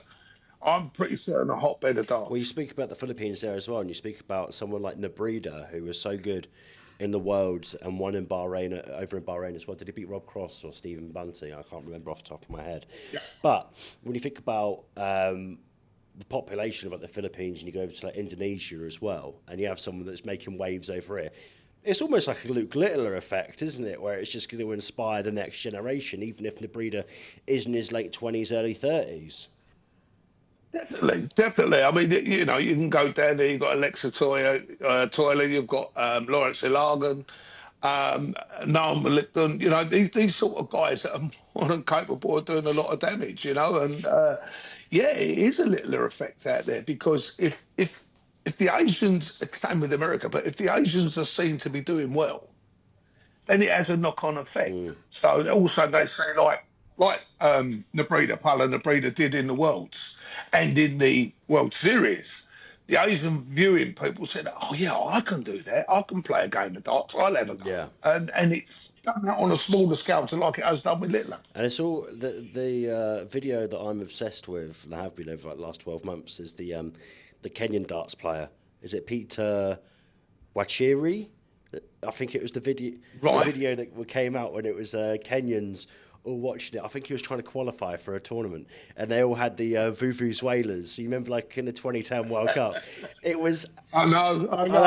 I'm pretty certain a hotbed of darts. Well, you speak about the Philippines there as well, and you speak about someone like Nebrida, who was so good in the Worlds and won in Bahrain, over in Bahrain as well. Did he beat Rob Cross or Stephen Bunting? I can't remember off the top of my head. Yeah. But when you think about the population of like the Philippines, and you go over to like Indonesia as well, and you have someone that's making waves over here, it's almost like a Luke Littler effect, isn't it? Where it's just going to inspire the next generation, even if Nebrida is in his late 20s, early 30s. Definitely. I mean, you know, you can go down there. You've got Alexa Toiler. You've got Lawrence Ilagan, Noam Lipton. You know, these sort of guys that are more than capable of doing a lot of damage. You know, and yeah, it is a Littler effect out there because if if the Asians, same with America, but if the Asians are seen to be doing well, then it has a knock-on effect. So also they say Nebrida, Pala Nebrida did in the Worlds and in the World Series. The Asian viewing people said, "Oh yeah, I can do that. I can play a game of darts. I'll have a go." Yeah. And it's done that on a smaller scale to like it has done with Littler. And it's all the video that I'm obsessed with, and I have been over like the last 12 months, is the Kenyan darts player. Is it Peter Wachiri? I think it was the video that came out when it was Kenyans all watching it. I think he was trying to qualify for a tournament, and they all had the Vuvuzelas. You remember, like in the 2010 World Cup, it was. I know. I'll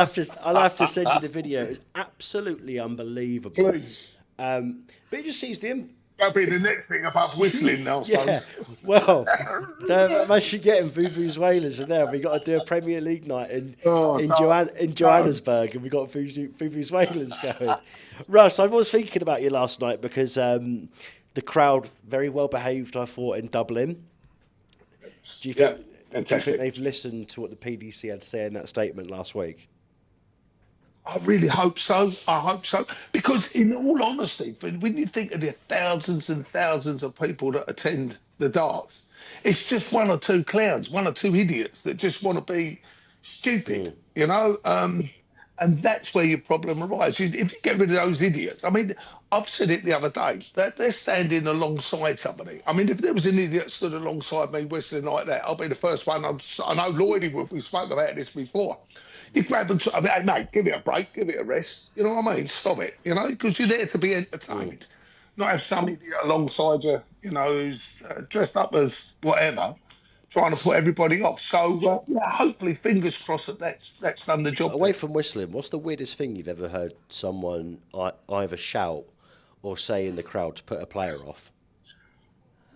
have to send you the video. It was absolutely unbelievable. Please. But it just sees the. That'll be the next thing about whistling now. Yeah, well, they're actually getting Vuvuzelas in there. We got to do a Premier League night in Johannesburg, and we got Vuvuzelas going. Russ, I was thinking about you last night because the crowd very well behaved, I thought, in Dublin. Do you think they've listened to what the PDC had to say in that statement last week? I really hope so. I hope so. Because in all honesty, when you think of the thousands and thousands of people that attend the darts, it's just one or two clowns, one or two idiots that just want to be stupid, you know? And that's where your problem arises. If you get rid of those idiots, I mean, I've said it the other day, that they're standing alongside somebody. I mean, if there was an idiot stood alongside me whistling like that, I'll be the first one. I know Lloydie would. We've spoken about this before. You grab them, hey, mate, give it a break, give it a rest. You know what I mean? Stop it, you know, because you're there to be entertained. Not have some idiot alongside you, you know, who's dressed up as whatever, trying to put everybody off. So, yeah, hopefully, fingers crossed that's done the job. Away from whistling, what's the weirdest thing you've ever heard someone either shout or say in the crowd to put a player off?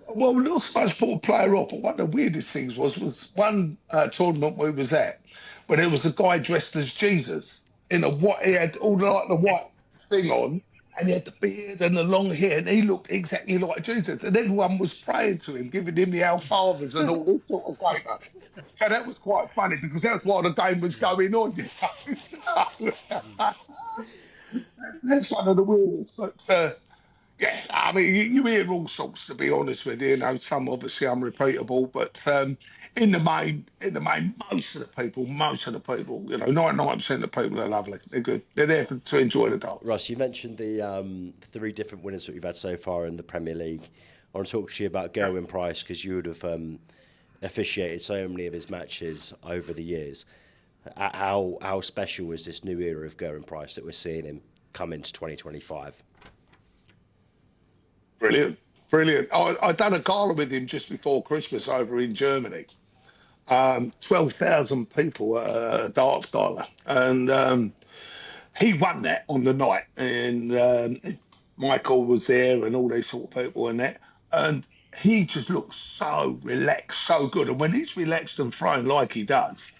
Well, we're not supposed to put a player off, but one of the weirdest things was one tournament we was at, where there was a guy dressed as Jesus in he had all the white thing on, and he had the beard and the long hair, and he looked exactly like Jesus. And everyone was praying to him, giving him the Our Fathers and all this sort of paper. So that was quite funny because that's why the game was going on. You know? That's one of the weirdest, but. Yeah, I mean, you hear all sorts, to be honest with you. You know, some obviously unrepeatable, but in the main, most of the people, you know, 99% of the people are lovely. They're good. They're there to enjoy the darts. Russ, you mentioned the three different winners that we've had so far in the Premier League. I want to talk to you about Gerwyn Price because you would have officiated so many of his matches over the years. How special is this new era of Gerwyn Price that we're seeing him come into 2025? Brilliant. I done a gala with him just before Christmas over in Germany. 12,000 people at a darts gala. And he won that on the night. And Michael was there and all these sort of people and that. And he just looked so relaxed, so good. And when he's relaxed and thrown like he does,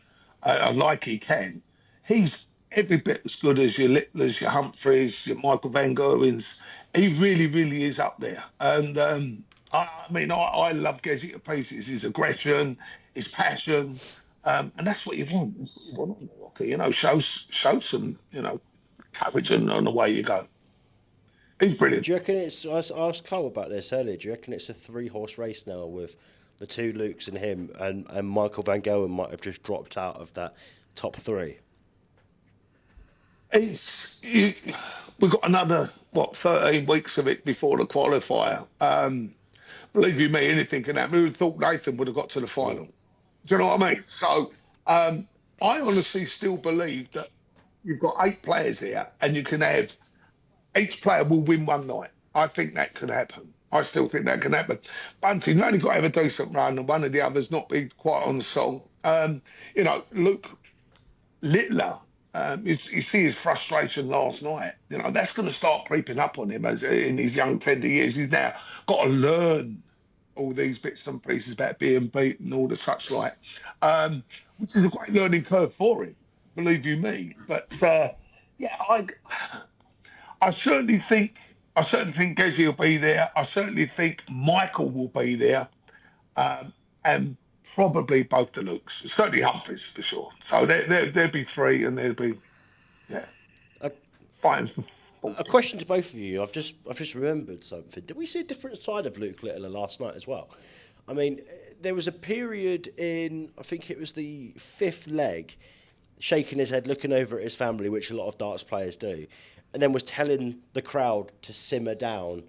like he can, he's every bit as good as your Littlers, your Humphreys, your Michael Van Gerwens. He really, really is up there. And I mean, I love Gezi to pieces. His aggression, his passion. And that's what you want. That's what you want on the rocker, you know, show some, you know, courage and on the way you go. He's brilliant. Do you reckon I asked Cole about this earlier. Do you reckon it's a 3-horse race now with the two Lukes and him, and Michael Van Gerwen might have just dropped out of that top 3? We've got another 13 weeks of it before the qualifier. Believe you me, anything can happen. Who would have thought Nathan would have got to the final? Do you know what I mean? So I honestly still believe that you've got 8 players here, and you can have each player will win one night. I think that could happen. I still think that can happen. Bunting, you only got to have a decent run, and one of the others not be quite on the song. You know, Luke Littler. You see his frustration last night. You know, that's going to start creeping up on him as in his young tender years. He's now got to learn all these bits and pieces about being beaten and all the such like, which is a great learning curve for him, believe you me. But yeah, I certainly think Gezi will be there. I certainly think Michael will be there, and probably both the Lukes. Certainly Humphries for sure. So there'd be three, and there'd be fighting. A question to both of you. I've just remembered something. Did we see a different side of Luke Littler last night as well? I mean, there was a period in, I think it was the fifth leg, shaking his head, looking over at his family, which a lot of darts players do, and then was telling the crowd to simmer down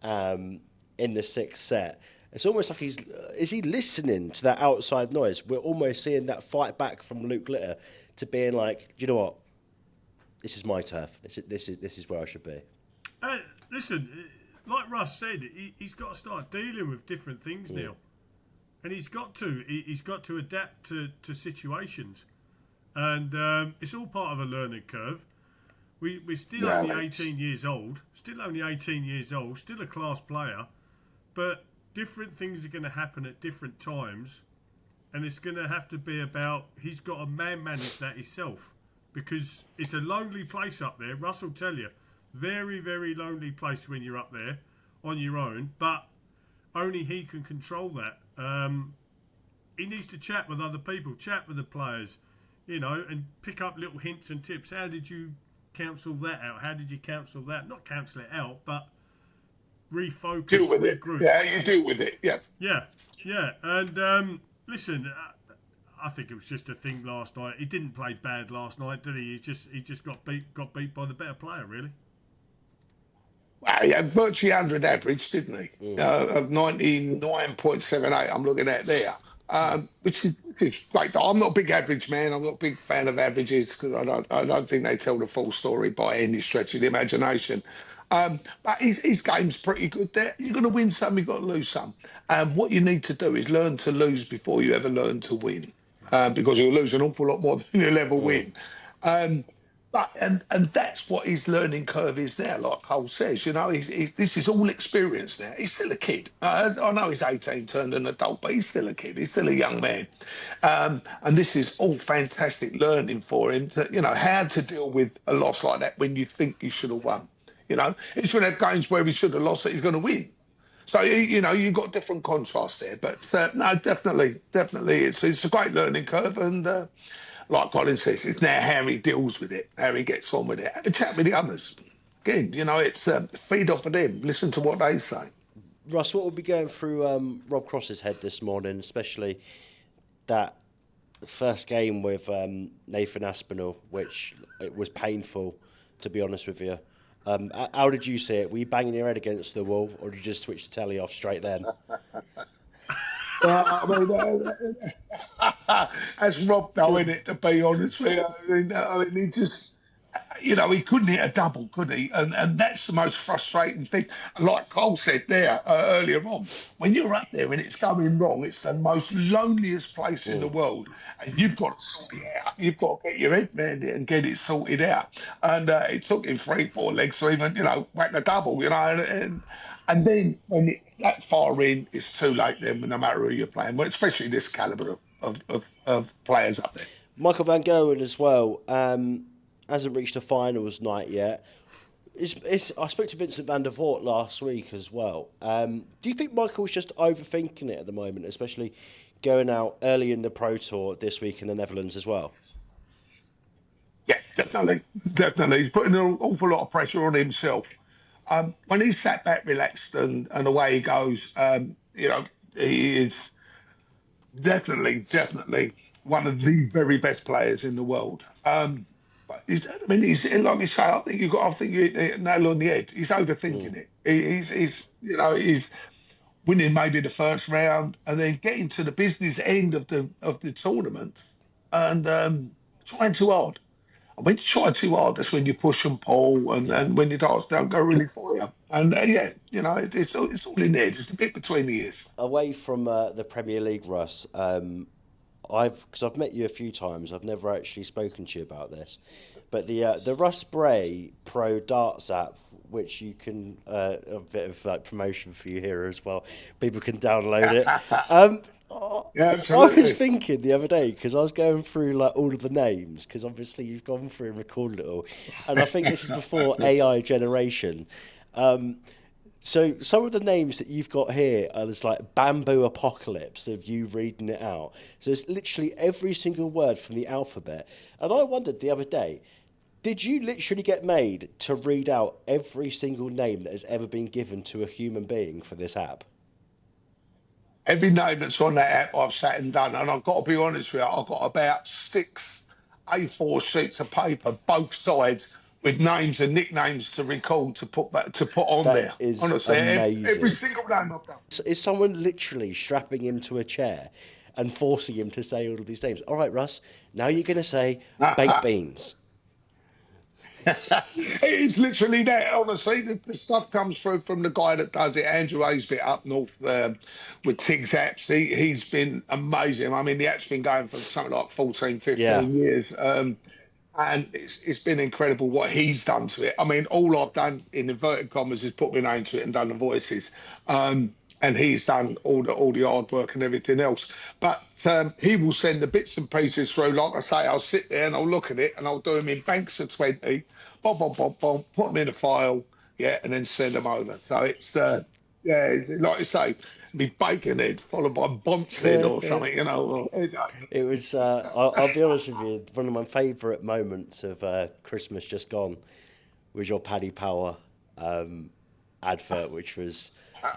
in the sixth set. It's almost like is he listening to that outside noise? We're almost seeing that fight back from Luke Litter to being like, do you know what? This is my turf. This is where I should be. Listen, like Russ said, he's got to start dealing with different things now, and he's got to adapt to situations, and it's all part of a learning curve. We're still only 18 years old, still a class player, but different things are going to happen at different times, and it's going to have to be about he's got to manage that himself. Because it's a lonely place up there. Russ will tell you, very, very lonely place when you're up there on your own. But only he can control that. He needs to chat with other people, chat with the players, and pick up little hints and tips. How did you counsel that out? How did you counsel that? Not counsel it out, but refocus. Deal with it. Yeah, you deal with it. Yeah. Yeah. And listen. I think it was just a thing last night. He didn't play bad last night, did he? He just got beat by the better player, really. Well, he had virtually 100 average, didn't he? Of 99.78, I'm looking at there, which is great. I'm not a big average man. I'm not a big fan of averages because I don't think they tell the full story by any stretch of the imagination. But his game's pretty good there. You're going to win some, you've got to lose some. What you need to do is learn to lose before you ever learn to win. Because you'll lose an awful lot more than you'll ever win. But that's what his learning curve is now, like Cole says. This is all experience now. He's still a kid. I know he's 18, turned an adult, but he's still a kid. He's still a young man. And this is all fantastic learning for him to, how to deal with a loss like that when you think you should have won. He's going to have games where he should have lost that he's going to win. So, you've got different contrasts there. But, no, definitely, it's a great learning curve. And like Colin says, it's now how he deals with it, how he gets on with it. Have a chat with the others. Again, it's feed off of them, listen to what they say. Russ, what will be going through Rob Cross's head this morning, especially that first game with Nathan Aspinall, which it was painful, to be honest with you. How did you see it? Were you banging your head against the wall, or did you just switch the telly off straight then? That's Rob knowing it, to be honest with you. He just, he couldn't hit a double, could he? And that's the most frustrating thing. Like Cole said there earlier on, when you're up there and it's going wrong, it's the most loneliest place in the world. And you've got to sort it out. You've got to get your head around it and get it sorted out. And it took him 3-4 legs to even, whack a double, And then when it's that far in, it's too late then, no matter who you're playing. Well, especially this calibre of players up there. Michael van Gerwen as well hasn't reached a finals night yet. I spoke to Vincent van der Voort last week as well. Do you think Michael's just overthinking it at the moment, especially going out early in the Pro Tour this week in the Netherlands as well? Yeah, definitely. He's putting an awful lot of pressure on himself. When he's sat back, relaxed, and away he goes, he is definitely one of the very best players in the world. But he's like you say. I think you hit the nail on the head. He's overthinking it. He's winning maybe the first round and then getting to the business end of the tournament and trying too hard. And when you try too hard, that's when you push and pull, and when your darts don't go really for you. And it's all in there, just a bit between the ears. Away from the Premier League, Russ, because I've met you a few times, I've never actually spoken to you about this, but the Russ Bray Pro Darts app, which you can a bit of promotion for you here as well. People can download it. Yeah, I was thinking the other day, because I was going through all of the names, because obviously you've gone through and recorded it all, and I think this is before AI generation. So some of the names that you've got here are just like bamboo apocalypse of you reading it out. So it's literally every single word from the alphabet. And I wondered the other day, did you literally get made to read out every single name that has ever been given to a human being for this app? Every name that's on that app, I've sat and done, and I've got to be honest with you, I've got about 6 A4 sheets of paper, both sides, with names and nicknames to record to put on That there. is Honestly, every amazing. single name I've done. Is someone literally strapping him to a chair and forcing him to say all of these names? All right, Russ, now you're going to say baked beans. It's literally that. Honestly, the stuff comes through from the guy that does it, Andrew Aisbit up north with Tig's apps. He's been amazing. I mean, the app's been going for something like 14, 15 years. And it's been incredible what he's done to it. I mean, all I've done in inverted commas is put my name to it and done the voices. And he's done all the hard work and everything else. But he will send the bits and pieces through. Like I say, I'll sit there and I'll look at it and I'll do them in banks of 20, put them in a file, and then send them over. So it's, it's, like I say, be bacon head followed by Bunting or something, It was, I'll be honest with you, one of my favourite moments of Christmas just gone was your Paddy Power advert, which was,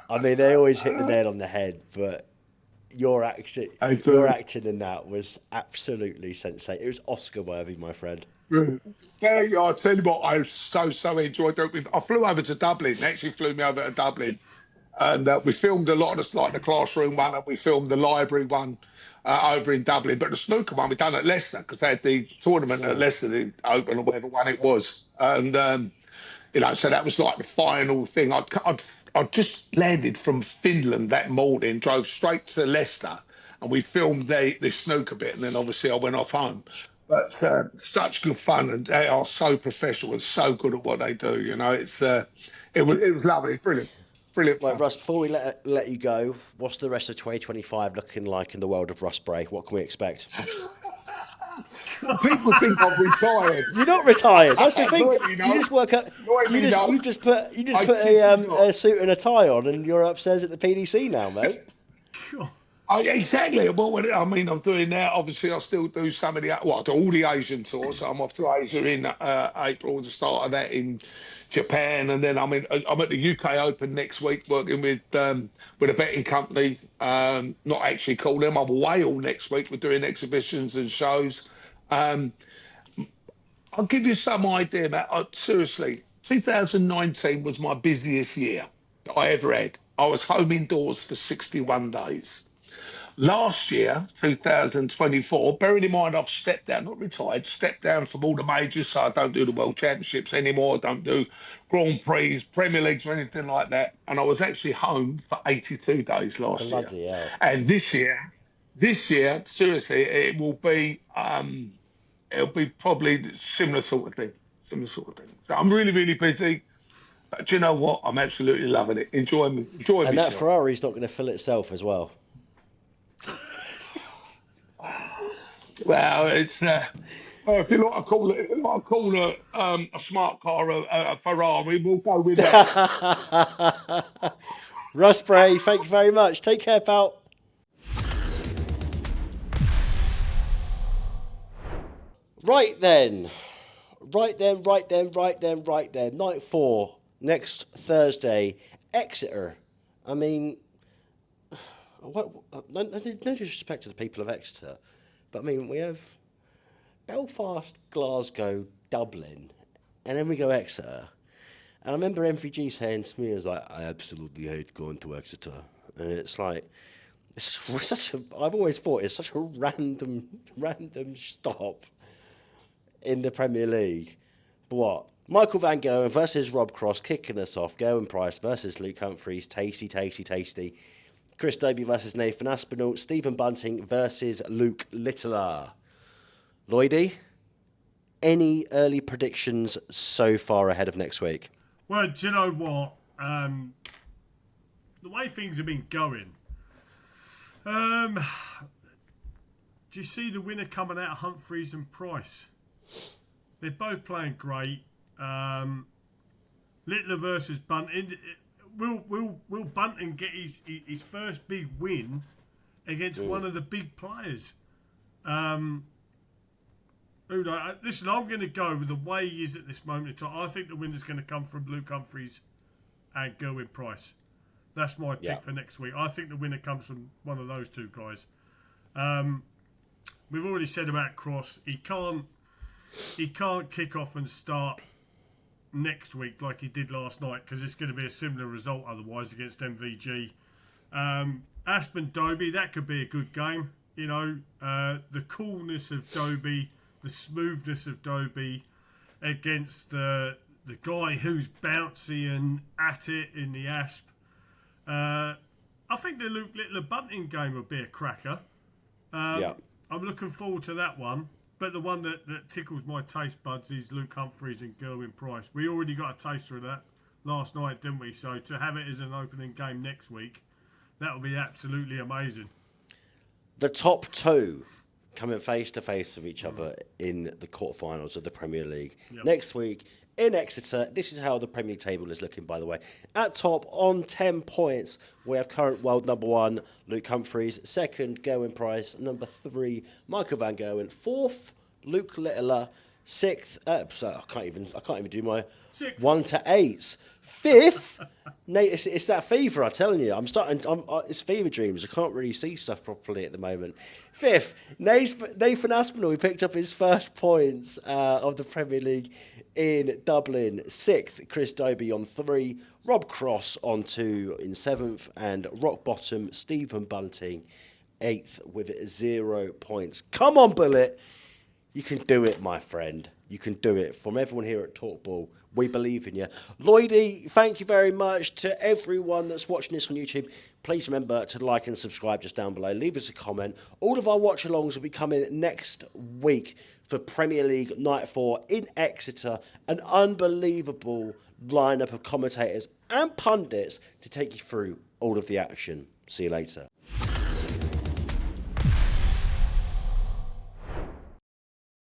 I mean, they always hit the nail on the head, but your acting in that was absolutely sensational. It was Oscar worthy, my friend. Yeah, I tell you what, I so enjoyed it. I flew over to Dublin. They actually flew me over to Dublin. And we filmed a lot of like the classroom one, and we filmed the library one over in Dublin. But the snooker one we done at Leicester because they had the tournament at Leicester, the Open or whatever one it was. And so that was like the final thing. I'd just landed from Finland that morning, drove straight to Leicester, and we filmed the snooker bit, and then obviously I went off home. But such good fun, and they are so professional and so good at what they do. It was lovely, brilliant. Brilliant. Right, Russ, before we let you go, what's the rest of 2025 looking like in the world of Russ Bray? What can we expect? People think I'm retired. You're not retired. That's the thing. You just work up. You just put a suit and a tie on, and you're upstairs at the PDC now, mate. Exactly. Well, I'm doing that. Obviously, I still do some of the. Well, I do all the Asian tours. So I'm off to Asia in April, the start of that in Japan, and then I'm at the UK Open next week, working with a betting company. Not actually called them. I'm away all next week. We're doing exhibitions and shows. I'll give you some idea, Matt. Seriously, 2019 was my busiest year that I ever had. I was home indoors for 61 days. Last year, 2024, bearing in mind I've stepped down, not retired, stepped down from all the majors, so I don't do the World Championships anymore, I don't do Grand Prix, Premier Leagues or anything like that, and I was actually home for 82 days last year. Bloody hell. And this year, seriously, it'll be probably similar sort of thing. So I'm really, really busy. But do you know what? I'm absolutely loving it. Enjoying myself. And that Ferrari's not going to fill itself as well. Well, it's if you like to call a smart car a Ferrari, we'll go with that. Russ Bray, thank you very much. Take care, pal. Right then. Night 4, next Thursday, Exeter. I mean, no disrespect to the people of Exeter, but I mean, we have Belfast, Glasgow, Dublin, and then we go Exeter. And I remember MVG saying to me, he was like, I absolutely hate going to Exeter. And it's like, I've always thought it's such a random stop in the Premier League. But what? Michael Van Gerwen versus Rob Cross kicking us off. Gerwyn Price versus Luke Humphries. Tasty. Chris Dobie versus Nathan Aspinall. Stephen Bunting versus Luke Littler. Lloydie, any early predictions so far ahead of next week? Well, do you know what? The way things have been going, do you see the winner coming out of Humphries and Price? They're both playing great. Littler versus Bunting. will Bunting get his first big win against one of the big players? Listen, I'm going to go with the way he is at this moment in time. I think the winner's going to come from Luke Humphries and Gerwyn Price. That's my pick for next week. I think the winner comes from one of those two guys. We've already said about Cross. He can't kick off and start next week like he did last night, because it's going to be a similar result otherwise against MVG. Aspen Dobie, that could be a good game. You know, the coolness of Dobie, the smoothness of Dobie against the guy who's bouncy and at it in the Asp. I think the Luke Littler Bunting game will be a cracker. I'm looking forward to that one. But the one that tickles my taste buds is Luke Humphries and Gerwyn Price. We already got a taster of that last night, didn't we? So to have it as an opening game next week, that will be absolutely amazing. The top two coming face to face with each other in the quarterfinals of the Premier League. Next week in Exeter. This is how the Premier League table is looking, by the way. At top on 10 points, we have current world number 1, Luke Humphries. Second, Gerwyn Price. Number 3, Michael Van Gerwen. Fourth, Luke Littler. Sixth, I can't even do my 1 to 8s. Fifth, Nate, it's that fever, I'm telling you. It's fever dreams. I can't really see stuff properly at the moment. Fifth, Nathan Aspinall, who picked up his first points of the Premier League in Dublin. Sixth, Chris Dobie on 3. Rob Cross on 2 in 7th. And rock bottom, Stephen Bunting, 8th with 0 points. Come on, Bullet. You can do it, my friend. You can do it. From everyone here at talkBULL, we believe in you. Lloydie, thank you very much to everyone that's watching this on YouTube. Please remember to like and subscribe just down below. Leave us a comment. All of our watch-alongs will be coming next week for Premier League Night 4 in Exeter. An unbelievable lineup of commentators and pundits to take you through all of the action. See you later.